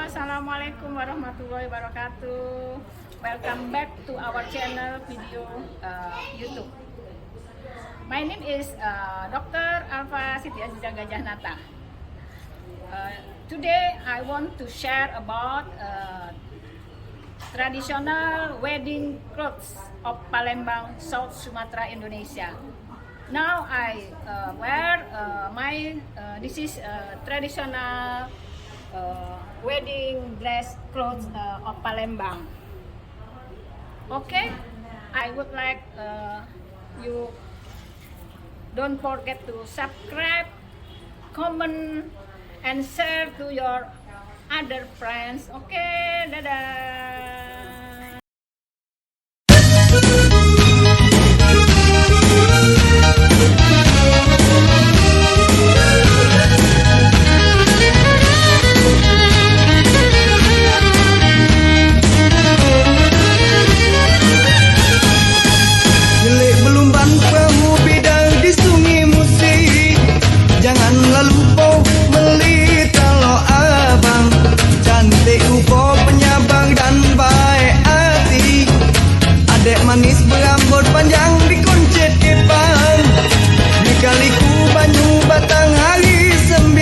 Assalamualaikum warahmatullahi wabarakatuh. Welcome back to our channel video YouTube. My name is Dr. Alfa Siti Aziza Gajah Nata. Today I want to share about traditional wedding clothes of Palembang, South Sumatra, Indonesia. Now I wear this is traditional wedding dress clothes of Palembang. Okay, I would like you don't forget to subscribe, comment, and share to your other friends. Okay, dadah. Manis berambut panjang dikuncit kepang, dikaliku banyu batang hari 9,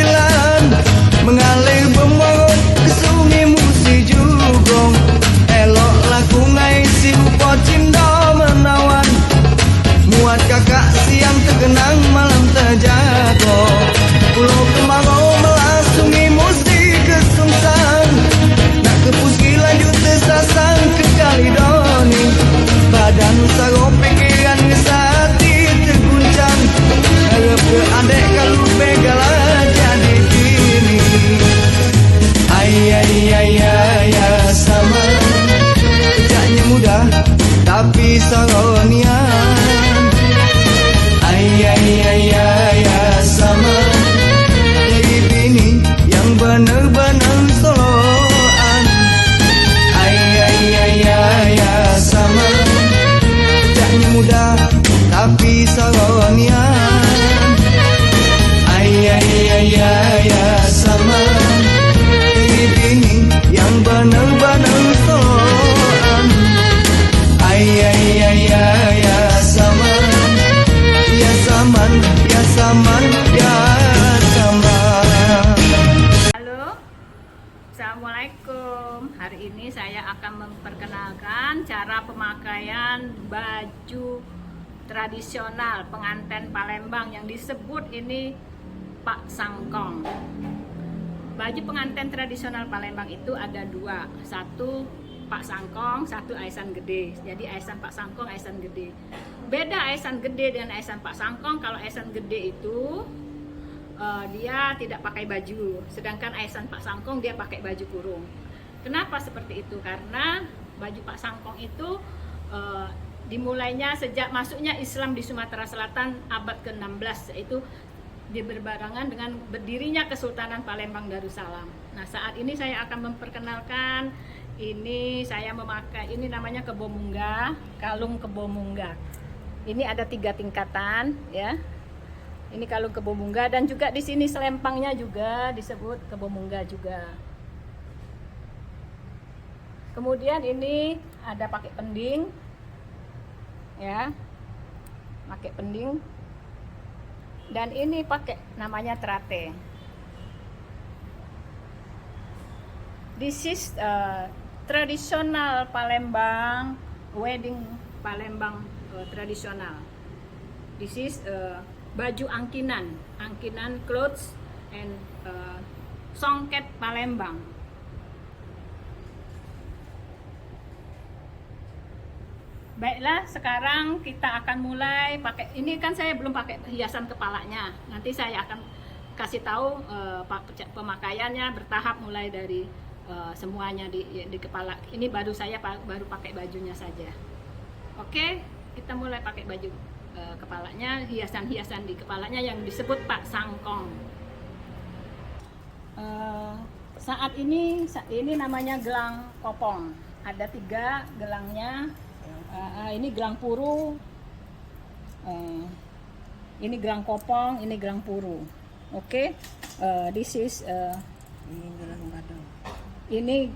mengalir bermorot ke sungai Musi Jugong. Elok laku ngai si upo cindo menawan, muat kakak siang tergenang malam terjatuh. Pulau kemarau melas sungai Musi kesungsang, nak ke Puski lanjut tersasang ke Kalidoni. Badan sarong pikiran ngesati terguncang, harap ke adek kalau begala jadi kini. Ayah sama, kerjanya mudah tapi saronian. Ayah sama, jadi bini yang bener-bener soloan. Ayah sama, muda tapi saronian. Ayah sama, bini yang bener-bener soloan. Ayah sama, ya saman, ya saman, ya saman. Halo, Assalamualaikum. Hari ini saya akan memperkenalkan cara pemakaian baju tradisional pengantin Palembang yang disebut ini Pak Sangkong. Baju pengantin tradisional Palembang itu ada dua, satu Pak Sangkong, satu aisan gede. Jadi aisan Pak Sangkong, aisan gede. Beda aisan gede dengan aisan Pak Sangkong. Kalau aisan gede itu dia tidak pakai baju, sedangkan aisan Pak Sangkong dia pakai baju kurung. Kenapa seperti itu? Karena baju Pak Sangkong itu dimulainya sejak masuknya Islam di Sumatera Selatan abad ke-16, yaitu berbarengan dengan berdirinya Kesultanan Palembang Darussalam. Nah, saat ini saya akan memperkenalkan ini, saya memakai ini namanya kebo munggah, kalung kebo munggah. Ini ada 3 tingkatan ya. Ini kalung kebo munggah, dan juga di sini selempangnya juga disebut kebo munggah juga. Kemudian ini ada pakai pending, ya, pakai pending, dan ini pakai namanya trate. This is traditional Palembang wedding Palembang tradisional. This is baju angkinan clothes and songket Palembang. Baiklah, sekarang kita akan mulai pakai. Ini kan saya belum pakai hiasan kepalanya. Nanti saya akan kasih tahu pemakaiannya bertahap, mulai dari semuanya di kepala. Ini baru saya baru pakai bajunya saja. Oke, kita mulai pakai baju kepalanya, hiasan-hiasan di kepalanya yang disebut Pak Sangkong. Saat ini namanya gelang kopong. Ada 3 gelangnya. Ini gelang puru, ini gelang kopong, ini gelang puru. Oke, this is ini gelang badung. Ini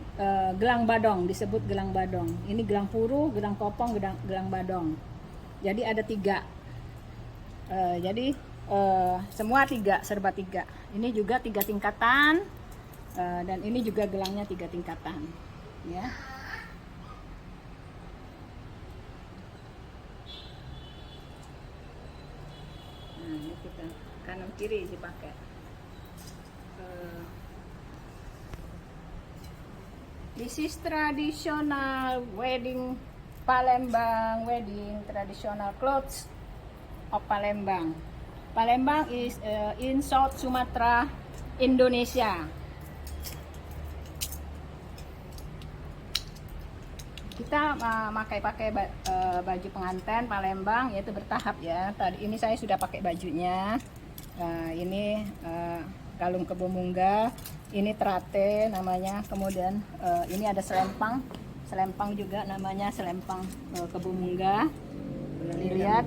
gelang badong, disebut gelang badong. Ini gelang puru, gelang kopong, gelang badong. Jadi ada 3. Jadi semua 3, serba 3. Ini juga 3 tingkatan, dan ini juga gelangnya 3 tingkatan, ya. Nah, ini kita kanan kiri dipakai. This is traditional wedding Palembang, wedding traditional clothes of Palembang. Palembang is in South Sumatra, Indonesia. Kita pakai baju pengantin Palembang, yaitu bertahap ya. Tadi ini saya sudah pakai bajunya. Ini kalung kebo mungga, ini terate namanya. Kemudian ini ada selempang juga namanya selempang kebo mungga. Dilihat.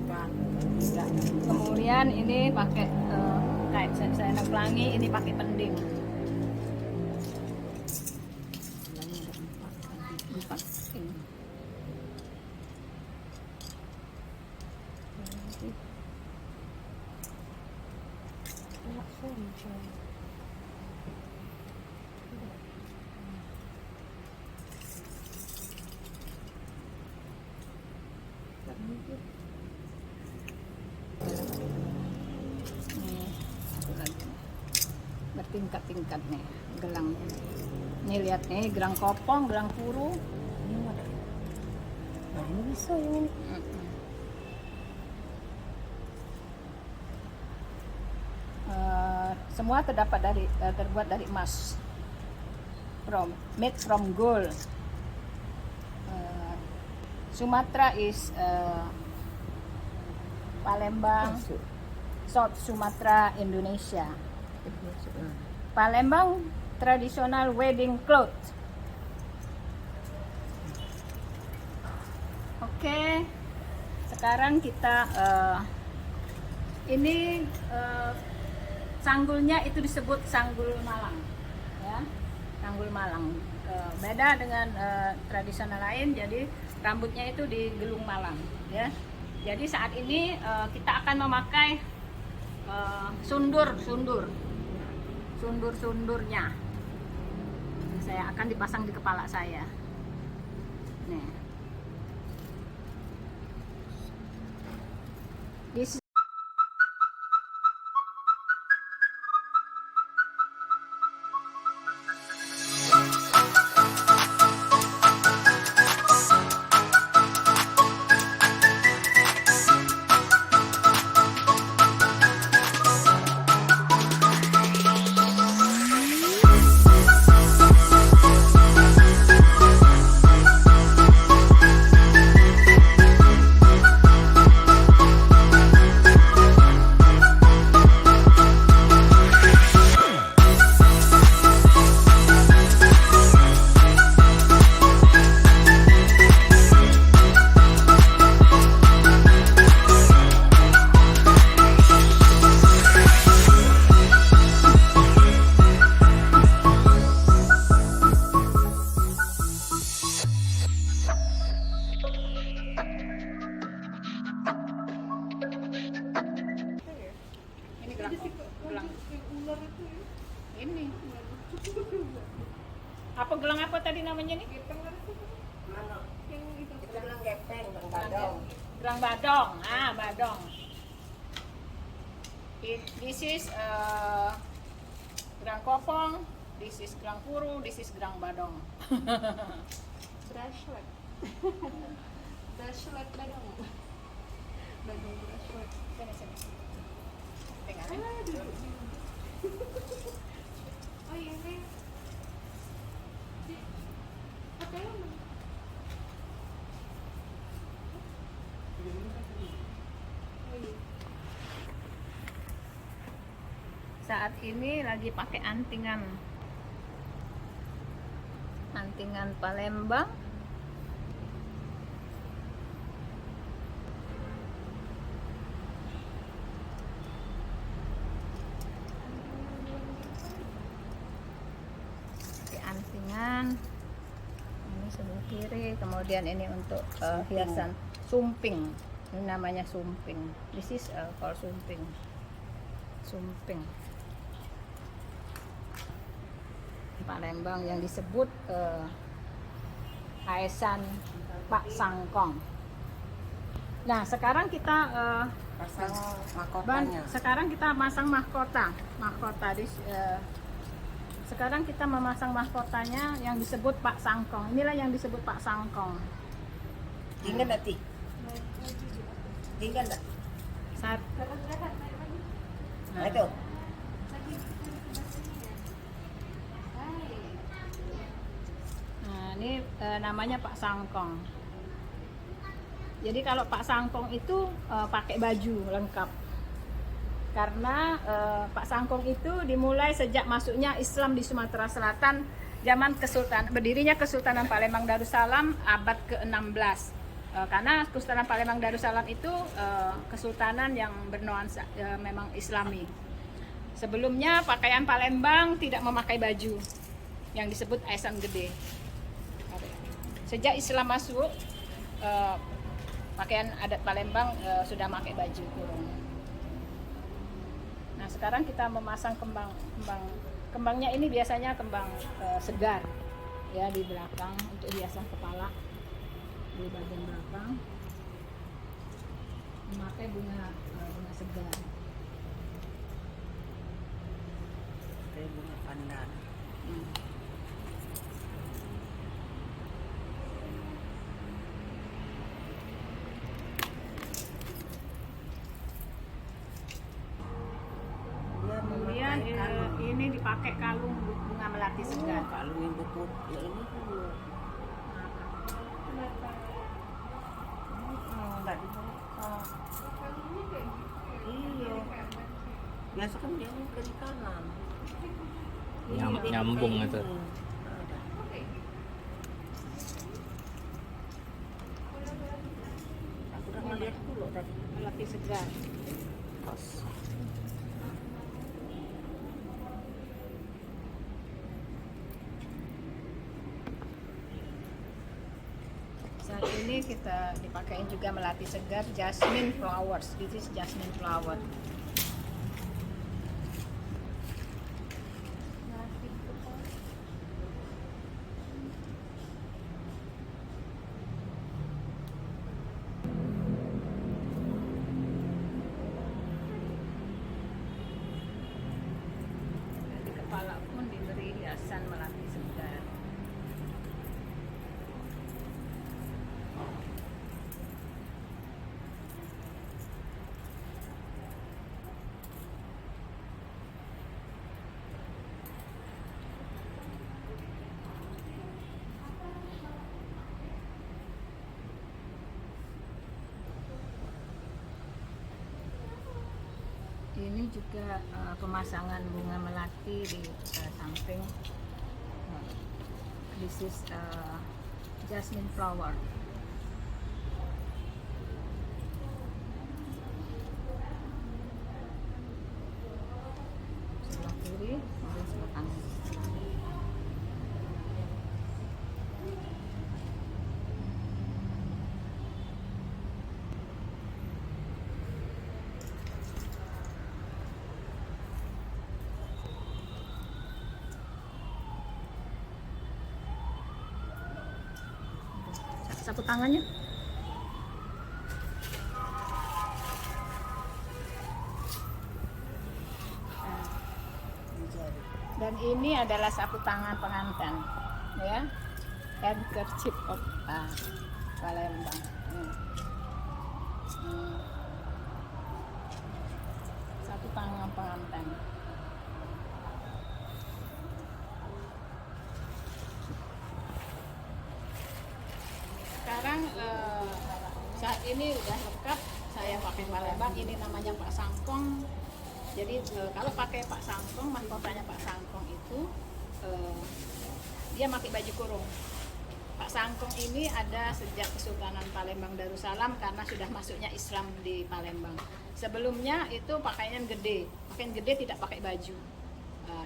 Kemudian ini pakai kain selendang pelangi, ini pakai pending. Bertingkat-tingkat nih gelang. Nih lihat nih, gelang kopong, gelang puru. Nah, ini bisa ini. Semua terbuat dari emas, made from gold. Sumatra is Palembang, South Sumatra, Indonesia. Palembang traditional wedding clothes. Oke, sekarang kita ini sanggulnya itu disebut sanggul Malang, ya, sanggul Malang. Beda dengan tradisional lain, jadi rambutnya itu digelung Malang, ya. Jadi saat ini kita akan memakai sundur-sundurnya. Saya akan dipasang di kepala saya. Nih. This gelang. Ini. Apa gelang apa tadi namanya nih? Gelang gepeng, badong. Gelang badong. Ah, badong. This is gelang kopong, this is gelang puru, this is gelang badong. Bracelet. Bracelet badong. Badong bracelet. Sini. Tengok. Oh iya nih. Apa yang Saat ini lagi pakai antingan Palembang. Pakai antingan. kiri. Kemudian ini untuk hiasan sumping. Ini namanya sumping. This is called sumping. Sumping Palembang yang disebut Aesan Pak Sangkong. Nah, sekarang kita Pasang mahkotanya. sekarang kita masang mahkota. Sekarang kita memasang mahkotanya yang disebut Pak Sangkong. Inilah yang disebut Pak Sangkong. Tinggal nanti. Tinggal tak? Saat Nah, itu. Nah, ini namanya Pak Sangkong. Jadi kalau Pak Sangkong itu pakai baju lengkap. Karena Pak Sangkong itu dimulai sejak masuknya Islam di Sumatera Selatan, zaman berdirinya Kesultanan Palembang Darussalam abad ke-16. Karena Kesultanan Palembang Darussalam itu kesultanan yang bernuansa memang Islami. Sebelumnya pakaian Palembang tidak memakai baju yang disebut Aesan Gede. Sejak Islam masuk, pakaian adat Palembang sudah pakai baju kurung. Nah, sekarang kita memasang kembangnya ini biasanya kembang segar ya di belakang untuk hiasan kepala. Di bagian belakang memakai bunga segar. Kayak bunga pandan. Kemudian ini dipakai kalung bunga melati segar. Kalau yang betul ya ini dulu. Enggak dibuka. Iya. Biasa kan dia ke di kanan. Nyambung itu. Ada. Aku udah ngeliat dulu tadi. Melati segar. Saat ini kita dipakai juga melati segar jasmine flowers. This is jasmine flower. Di kepala pun diberi hiasan melati segar. Ini juga pemasangan bunga melati di samping. This is jasmine flower. Sebelah kiri, kemudian sebelah kanan. Sapu tangannya. Dan ini adalah sapu tangan pengantin, ya, handkerchief of Palembang. Sapu tangan pengantin. Sekarang saat ini udah lengkap, saya pakai Palembang. Ini namanya Pak Sangkong. Jadi kalau pakai Pak Sangkong, mahkotanya Pak Sangkong itu dia pakai baju kurung. Pak Sangkong ini ada sejak Kesultanan Palembang Darussalam karena sudah masuknya Islam di Palembang. Sebelumnya itu pakaian gede tidak pakai baju.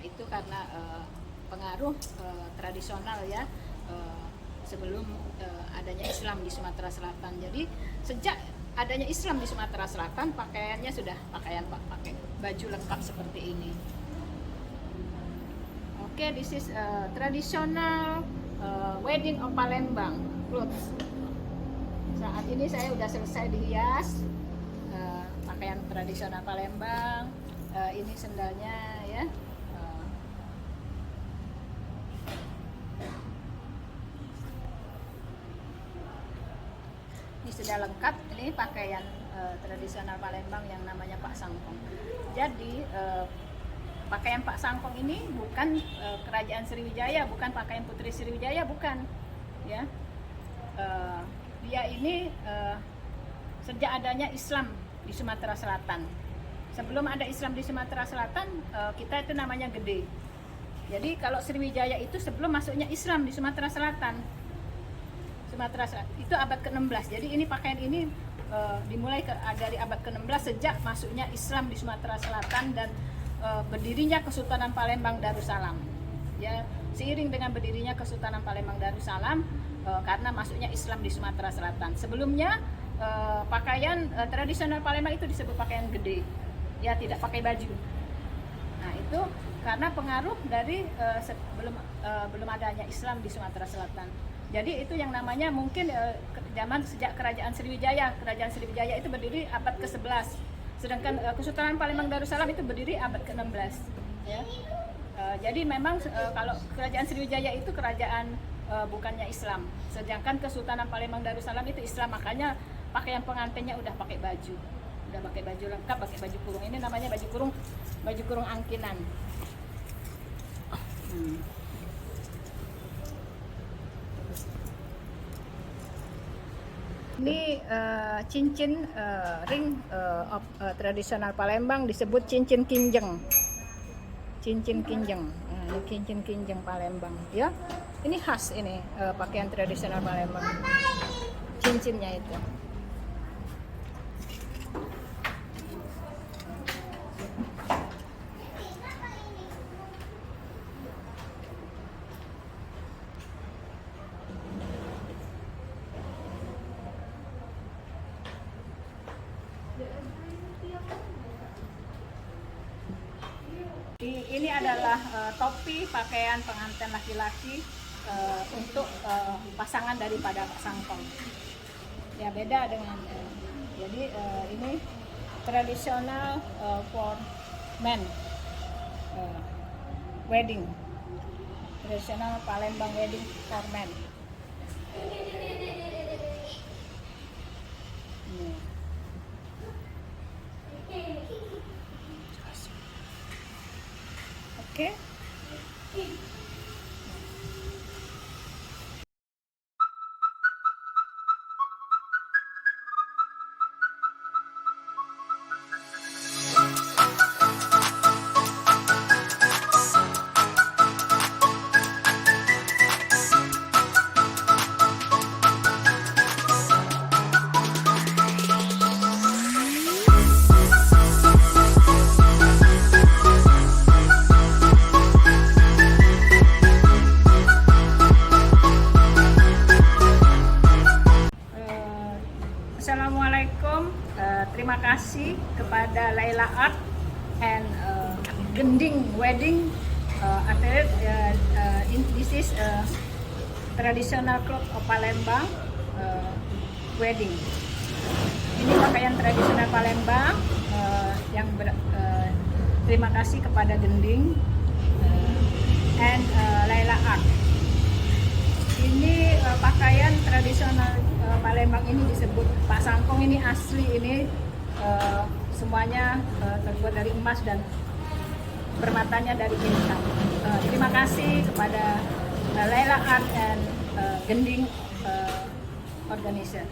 Itu karena pengaruh tradisional ya. sebelum adanya Islam di Sumatera Selatan. Jadi sejak adanya Islam di Sumatera Selatan, pakaiannya sudah pakai baju lengkap seperti ini. Oke, this is traditional wedding of Palembang clothes. Saat ini saya sudah selesai dihias pakaian tradisional Palembang. Ini sendalnya ya. Ini sudah lengkap. Ini pakaian tradisional Palembang yang namanya Pak Sangkong. Jadi pakaian Pak Sangkong ini bukan kerajaan Sriwijaya, bukan pakaian Putri Sriwijaya, bukan. Ya, dia ini sejak adanya Islam di Sumatera Selatan. Sebelum ada Islam di Sumatera Selatan, kita itu namanya Gede. Jadi kalau Sriwijaya itu sebelum masuknya Islam di Sumatera Selatan. Sumatera Selatan itu abad ke-16. Jadi ini pakaian ini dimulai dari abad ke-16 sejak masuknya Islam di Sumatera Selatan dan berdirinya Kesultanan Palembang Darussalam. Ya, seiring dengan berdirinya Kesultanan Palembang Darussalam karena masuknya Islam di Sumatera Selatan. Sebelumnya pakaian tradisional Palembang itu disebut pakaian gede. Ya, tidak pakai baju. Nah, itu karena pengaruh dari belum adanya Islam di Sumatera Selatan. Jadi itu yang namanya mungkin zaman sejak Kerajaan Sriwijaya. Kerajaan Sriwijaya itu berdiri abad ke-11. Sedangkan Kesultanan Palembang Darussalam itu berdiri abad ke-16. Ya. Jadi memang kalau Kerajaan Sriwijaya itu kerajaan bukannya Islam. Sedangkan Kesultanan Palembang Darussalam itu Islam, makanya pakaian pengantinnya udah pakai baju. Udah pakai baju lengkap, pakai baju kurung. Ini namanya baju kurung angkinan. Ini cincin ring of tradisional Palembang disebut cincin kinjeng. Cincin kinjeng. Ini cincin kinjeng Palembang. Ya, ini khas ini pakaian tradisional Palembang. Cincinnya itu. Ini adalah topi pakaian pengantin laki-laki untuk pasangan daripada Pak Sangkong. Ya, beda dengan jadi ini tradisional for men wedding. Tradisional Palembang wedding for men. Oke. Assalamualaikum, terima kasih kepada Laila Art and Gending Wedding. This is traditional cloth of Palembang wedding. Ini pakaian tradisional Palembang terima kasih kepada Gending and Laila Art. Ini pakaian tradisional Palembang ini disebut Pak Sangkong. Ini asli, ini semuanya terbuat dari emas dan permatanya dari bintang. Terima kasih kepada Laila Art and Gending Organizer.